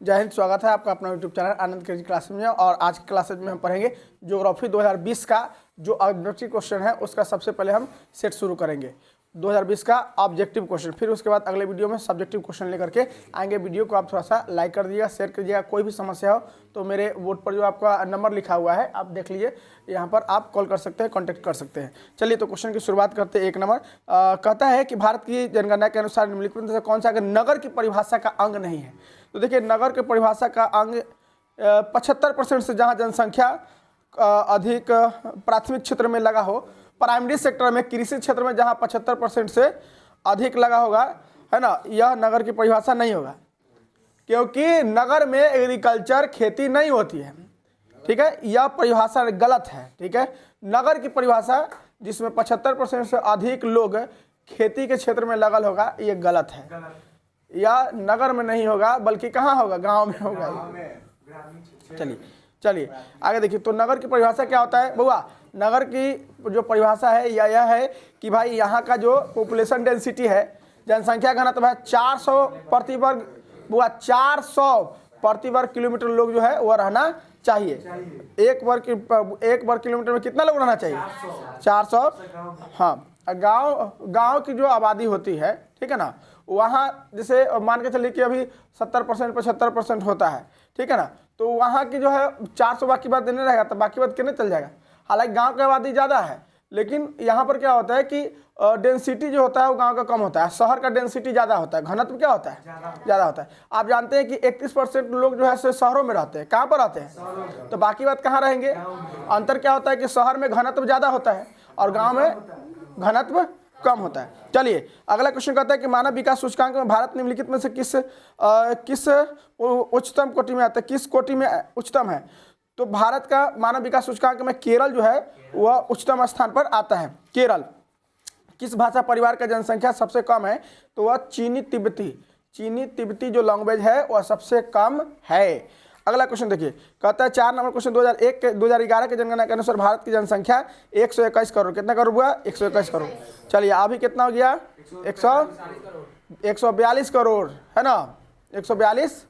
जय हिंद। स्वागत है आपका अपना यूट्यूब चैनल आनंद क्रेजी क्लासेज में। और आज की क्लासेज में हम पढ़ेंगे ज्योग्राफी 2020 का जो ऑब्जेक्टिव क्वेश्चन है उसका सबसे पहले हम सेट शुरू करेंगे 2020 का ऑब्जेक्टिव क्वेश्चन। फिर उसके बाद अगले वीडियो में सब्जेक्टिव क्वेश्चन लेकर के आएंगे। वीडियो को आप थोड़ा सा लाइक कर दीजिएगा, शेयर कीजिएगा। कोई भी समस्या हो तो मेरे बोर्ड पर जो आपका नंबर लिखा हुआ है आप देख लीजिए, यहाँ पर आप कॉल कर सकते हैं, कॉन्टैक्ट कर सकते हैं। चलिए तो क्वेश्चन की शुरुआत करते हैं। 1 नंबर कहता है कि भारत की जनगणना के अनुसार निम्नलिखित में से कौन सा नगर की परिभाषा का अंग नहीं है। तो देखिए, नगर के परिभाषा का अंग 75% से जहाँ जनसंख्या अधिक प्राथमिक क्षेत्र में लगा हो, प्राइमरी सेक्टर में, कृषि क्षेत्र में जहाँ 75% से अधिक लगा होगा, है ना, यह नगर की परिभाषा नहीं होगा, क्योंकि नगर में एग्रीकल्चर खेती नहीं होती है। ठीक है, यह परिभाषा गलत है। ठीक है, नगर की परिभाषा जिसमें 75% से अधिक लोग खेती के क्षेत्र में लगल होगा, ये गलत है। यह नगर में नहीं होगा, बल्कि कहाँ होगा, गांव में होगा। चलिए आगे देखिए। तो नगर की परिभाषा क्या होता है बउआ? नगर की जो परिभाषा है यह है कि भाई यहाँ का जो पॉपुलेशन डेंसिटी है, जनसंख्या घनत्व है 400 प्रति वर्ग, बुआ 400 प्रति वर्ग किलोमीटर लोग जो है वह रहना चाहिए। एक वर्ग किलोमीटर में कितना लोग रहना चाहिए? 400। हाँ, गांव की जो आबादी होती है, ठीक है ना, वहाँ जैसे मान के चलिए कि अभी 70% 75% होता है, ठीक है ना, तो वहाँ की जो है 400 बाकी बात देने रहेगा तो बाकी बात कितने चल जाएगा। हालांकि गांव की आबादी ज़्यादा है, लेकिन यहाँ पर क्या होता है कि डेंसिटी जो होता है वो गांव का कम होता है, शहर का डेंसिटी ज़्यादा होता है, घनत्व क्या होता है? ज़्यादा होता है। आप जानते हैं कि 31% लोग जो है शहरों में रहते हैं। कहाँ पर रहते हैं? तो बाकी बात कहाँ रहेंगे? अंतर क्या होता है कि शहर में घनत्व ज़्यादा होता है और गाँव में घनत्व कम होता है। चलिए अगला क्वेश्चन कहता है कि मानव विकास सूचकांक में भारत निम्नलिखित में से किस उच्चतम कोटि में आता है, किस कोटि में उच्चतम है? तो भारत का मानव विकास सूचकांक में केरल जो है वह उच्चतम स्थान पर आता है। केरल। किस भाषा परिवार का जनसंख्या सबसे कम है? तो वह चीनी तिब्बती जो लैंग्वेज है वह सबसे कम है। अगला क्वेश्चन देखिए, कहता है 4 नंबर क्वेश्चन 2011 के जनगणना के अनुसार भारत की जनसंख्या 121 करोड़। कितना करोड़ हुआ? 121 करोड़। चलिए अभी कितना हो गया? 142 करोड़, है ना, 142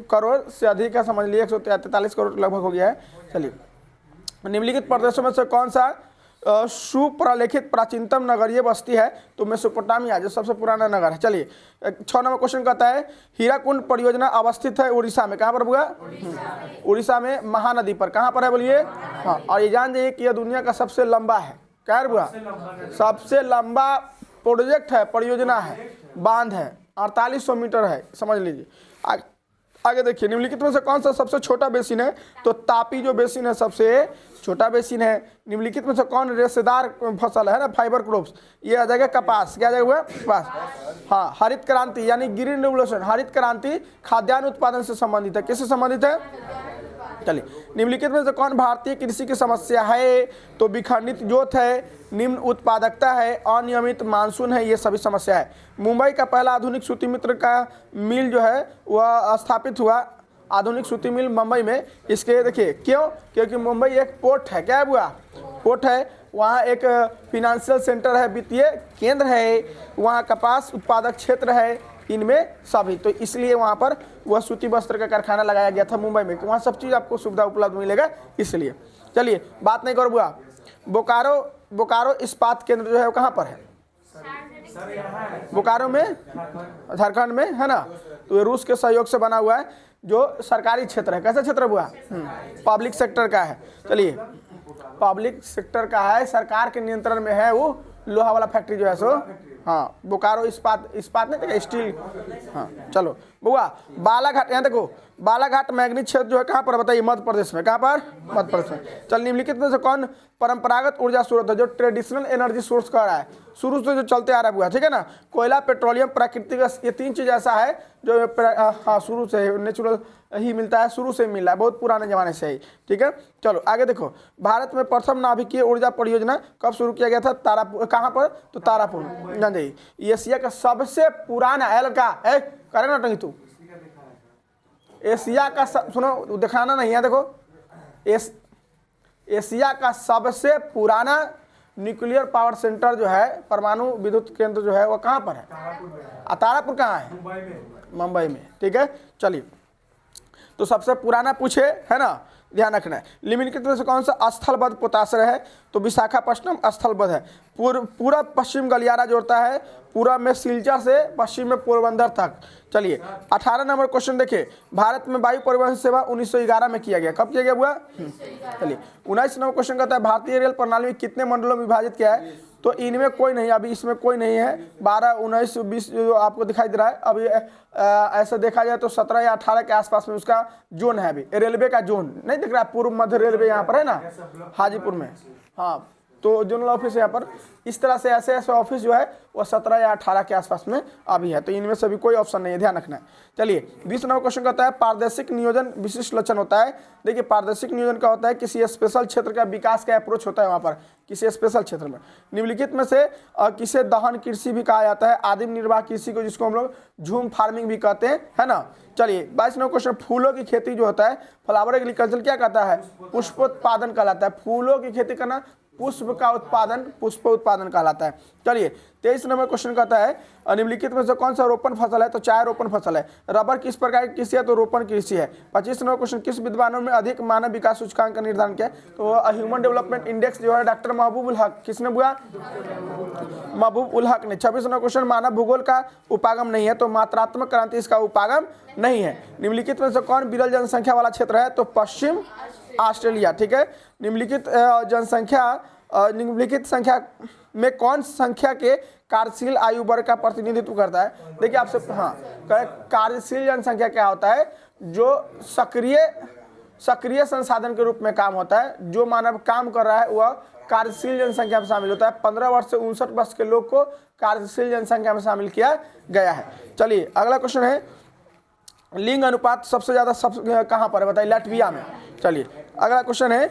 करोड़ से अधिक है, समझ लिए 143 करोड़ लगभग हो गया है। चलिए, निम्नलिखित प्रदेशों में से कौन सा सुप्रलेखित प्राचीनतम नगरीय बस्ती है? तो मेसोपोटामिया जो सबसे पुराना नगर है। चलिए 6 नंबर क्वेश्चन कहता है हीराकुंड परियोजना अवस्थित है उड़ीसा में। कहाँ पर हुआ? उड़ीसा में महानदी पर। कहाँ पर है बोलिए? हाँ, और ये जान जाइए कि यह दुनिया का सबसे लंबा है। क्या हुआ? सबसे लंबा प्रोजेक्ट है, परियोजना है, बांध है, 4800 मीटर है, समझ लीजिए। आगे देखिए, निम्नलिखित में से कौन सा सबसे छोटा बेसिन है? तो तापी जो बेसिन है सबसे छोटा बेसिन है। निम्नलिखित में से कौन रेशेदार फसल है ना, फाइबर क्रॉप्स? ये आ जाएगा कपास। क्या आ जाएगा? कपास। हाँ, हरित क्रांति यानी ग्रीन रेवोल्यूशन, हरित क्रांति खाद्यान्न उत्पादन से संबंधित है। किससे संबंधित है? चलिए, निम्नलिखित में से कौन भारतीय कृषि की समस्या है? तो विखंडित जोत है, निम्न उत्पादकता है, अनियमित मानसून है, ये सभी समस्या है। मुंबई का पहला आधुनिक सूती मित्र का मिल जो है वह स्थापित हुआ, आधुनिक सूती मिल मुंबई में। इसके देखिए क्यों? क्योंकि मुंबई एक पोर्ट है। क्या है हुआ? पोर्ट है, वहाँ एक फिनेंशियल सेंटर है, वित्तीय केंद्र है, वहाँ कपास उत्पादक क्षेत्र है, इनमें सभी, तो इसलिए वहाँ पर वह सूती वस्त्र का कारखाना लगाया गया था मुंबई में। वहाँ सब चीज़ आपको सुविधा उपलब्ध मिलेगा, इसलिए। चलिए बात नहीं करो बुआ। बोकारो इस्पात केंद्र जो है वो कहाँ पर है? बोकारो में, झारखंड में, है ना। तो ये रूस के सहयोग से बना हुआ है, जो सरकारी क्षेत्र है। कैसा क्षेत्र हुआ? पब्लिक सेक्टर का है। चलिए, पब्लिक सेक्टर का है, सरकार के नियंत्रण में है वो लोहा वाला फैक्ट्री जो है सो। हाँ, बोकारो इस्पात नहीं, स्टील। हाँ, चलो बुआ, बालाघाट, यहाँ देखो, बालाघाट मैग्नीज क्षेत्र जो है कहाँ पर बताइए? मध्य प्रदेश में। कहाँ पर? मध्य प्रदेश में। चल, निम्नलिखित में से कौन परंपरागत ऊर्जा स्रोत है, जो ट्रेडिशनल एनर्जी सोर्स का रहा है, शुरू से जो चलते आ रहा है, ठीक है ना? कोयला, पेट्रोलियम, प्राकृतिक गैस, ये 3 चीज़ ऐसा है जो हाँ शुरू से नेचुरल ही मिलता है, शुरू से मिल रहा है, बहुत पुराने जमाने से ही। ठीक है, चलो आगे देखो। भारत में प्रथम नाभिकीय ऊर्जा परियोजना कब शुरू किया गया था? तारापुर। कहाँ पर? तो तारापुर, जान जाइए। एशिया का सबसे पुराना एल का है, करे ना टंगी तू, एशिया का सुनो, दिखाना नहीं है, देखो, एशिया का सबसे पुराना न्यूक्लियर पावर सेंटर जो है, परमाणु विद्युत केंद्र जो है, वो कहाँ पर है? तारापुर कहाँ है? मुंबई में। ठीक है, चलिए तो सबसे पुराना पूछे, है ना, ध्यान रखना है। निम्नलिखित में से कौन सा स्थलबद्ध पोताश्रय है? तो विशाखापट्टनम स्थलबद्ध है। पूरा पश्चिम गलियारा जोड़ता है, पूरा में सिलचर से पश्चिम में पोरबंदर तक। चलिए 18 नंबर क्वेश्चन देखिए, भारत में वायु परिवहन सेवा 1911 में किया गया। कब किया गया हुआ? चलिए 19 नंबर क्वेश्चन कहता है भारतीय रेल प्रणाली में कितने मंडलों में विभाजित किया है? तो इनमें कोई नहीं, अभी इसमें कोई नहीं है। 12, 19, 20 जो आपको दिखाई दे रहा है अभी ऐसा देखा जाए तो 17 या 18 के आसपास में उसका जोन है। अभी रेलवे का जोन नहीं दिख रहा है, पूर्व मध्य रेलवे यहाँ पर है ना, हाजीपुर में। हाँ, तो जोनल ऑफिस यहाँ पर इस तरह से ऐसे ऑफिस जो है वो 17 या 18 के आसपास में अभी है। तो इनमें से भी कोई ऑप्शन नहीं है, ध्यान रखना है। चलिए 20 नंबर क्वेश्चन कहता है पारदर्शिक नियोजन विशिष्ट लक्षण होता है। देखिए पारदर्शिक नियोजन का होता है किसी स्पेशल क्षेत्र का विकास का अप्रोच होता है वहाँ पर किसी स्पेशल क्षेत्र में। निम्नलिखित में से किसे दहन कृषि भी कहा जाता है? आदिम निर्वाह कृषि को, जिसको हम लोग झूम फार्मिंग भी कहते हैं, है ना। चलिए 22 नंबर क्वेश्चन, फूलों की खेती जो होता है फ्लावर एग्रीकल्चर क्या कहता है? पुष्पोत्पादन कहलाता है। फूलों की खेती करना पुष्प का उत्पादन पुष्प उत्पादन कहलाता है। चलिए 23 नंबर क्वेश्चन कहता है निम्नलिखित में से कौन सा रोपण फसल है? तो चाय रोपण फसल है। रबर किस प्रकार की कृषि है? तो रोपण कृषि है। 25 नंबर क्वेश्चन, किस विद्वानों में अधिक मानव विकास सूचकांक का निर्धारण किया? तो ह्यूमन डेवलपमेंट इंडेक्स जो है डॉक्टर महबूब उल हक, किसने बुआ? महबूब उल हक ने। 26 नंबर क्वेश्चन, मानव भूगोल का उपागम नहीं है, तो मात्रात्मक क्रांति इसका उपागम नहीं है। निम्नलिखित में से कौन विरल जनसंख्या वाला क्षेत्र है? तो पश्चिम ऑस्ट्रेलिया, ठीक है। निम्नलिखित संख्या में कौन संख्या के कार्यशील आयु वर्ग का प्रतिनिधित्व करता है? देखिए आपसे, हाँ, कार्यशील जनसंख्या क्या होता है? जो सक्रिय संसाधन के रूप में काम होता है, जो मानव काम कर रहा है वह कार्यशील जनसंख्या में शामिल होता है। 15 वर्ष से 59 वर्ष के लोग को कार्यशील जनसंख्या में शामिल किया गया है। चलिए अगला क्वेश्चन है, लिंग अनुपात सबसे ज्यादा कहाँ पर है? बताइए, लाटविया में। चलिए अगला क्वेश्चन है,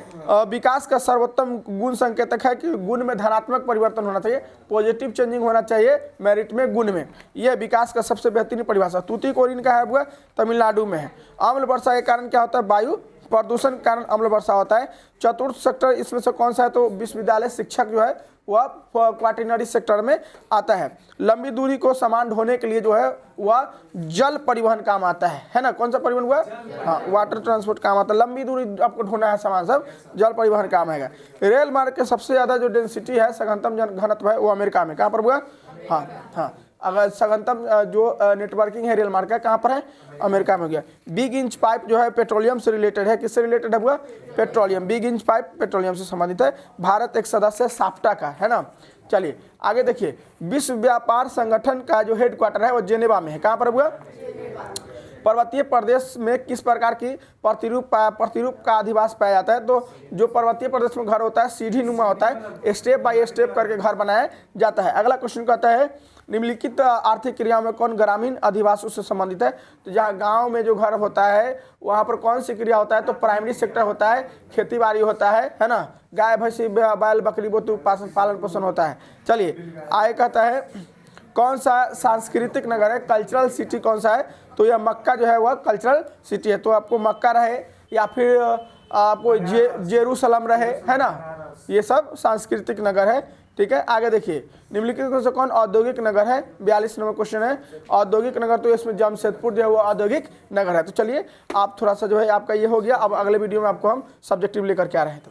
विकास का सर्वोत्तम गुण संकेतक है कि गुण में धनात्मक परिवर्तन होना चाहिए, पॉजिटिव चेंजिंग होना चाहिए मेरिट में, गुण में। यह विकास का सबसे बेहतरीन परिभाषा। तूतीकोरिन का है वो तमिलनाडु में है। अम्ल वर्षा के कारण क्या होता है? वायु प्रदूषण के कारण अम्ल वर्षा होता है। चतुर्थ सेक्टर इसमें से कौन सा है? तो विश्वविद्यालय शिक्षक जो है वह क्वार्टिनरी सेक्टर में आता है। लंबी दूरी को सामान ढोने के लिए जो है वह जल परिवहन काम आता है ना। कौन सा परिवहन हुआ? हाँ, वाटर ट्रांसपोर्ट काम आता है। लंबी दूरी आपको ढोना है सामान, सब जल परिवहन काम आएगा। रेल मार्ग के सबसे ज्यादा जो डेंसिटी है, सघनतम घनत्व है, वो अमेरिका में। कहाँ पर हुआ? हाँ, अगर सघनतम जो नेटवर्किंग है रेल मार्ग का, कहाँ पर है? अमेरिका में हो गया। बिग इंच पाइप जो है पेट्रोलियम से रिलेटेड है। किससे रिलेटेड है? हुआ petroleum. Big inch pipe petroleum से संबंधित है। भारत एक सदस्य साफ्टा का, है ना। चलिए आगे देखिए, विश्व व्यापार संगठन का जो हेडक्वार्टर है वो जेनेवा में है। कहाँ पर हुआ? पर्वतीय प्रदेश में किस प्रकार की प्रतिरूप का अधिवास पाया जाता है? तो जो पर्वतीय प्रदेश में घर होता है सीढ़ी नुमा होता है, स्टेप बाय स्टेप करके घर बनाया जाता है। अगला क्वेश्चन कहता है, निम्नलिखित आर्थिक क्रियाओं में कौन ग्रामीण अधिवासों से संबंधित है? तो जहाँ गांव में जो घर होता है वहाँ पर कौन सी क्रिया होता है? तो प्राइमरी सेक्टर होता है, खेती बाड़ी होता है ना, गाय भैंसी बैल बकरी बोतू पालन पोषण होता है। चलिए आगे कहता है, कौन सा सांस्कृतिक नगर है? कल्चरल सिटी कौन सा है? तो यह मक्का जो है वह कल्चरल सिटी है। तो आपको मक्का रहे या फिर आपको जेरूसलम रहे, है ना, ये सब सांस्कृतिक नगर है, ठीक है। आगे देखिए, निम्नलिखित में से कौन औद्योगिक नगर है? 42 नंबर क्वेश्चन है, औद्योगिक नगर। तो इसमें जमशेदपुर जो है वो औद्योगिक नगर है। तो चलिए आप थोड़ा सा जो है आपका ये हो गया। अब अगले वीडियो में आपको हम सब्जेक्टिव लेकर के आ रहे हैं।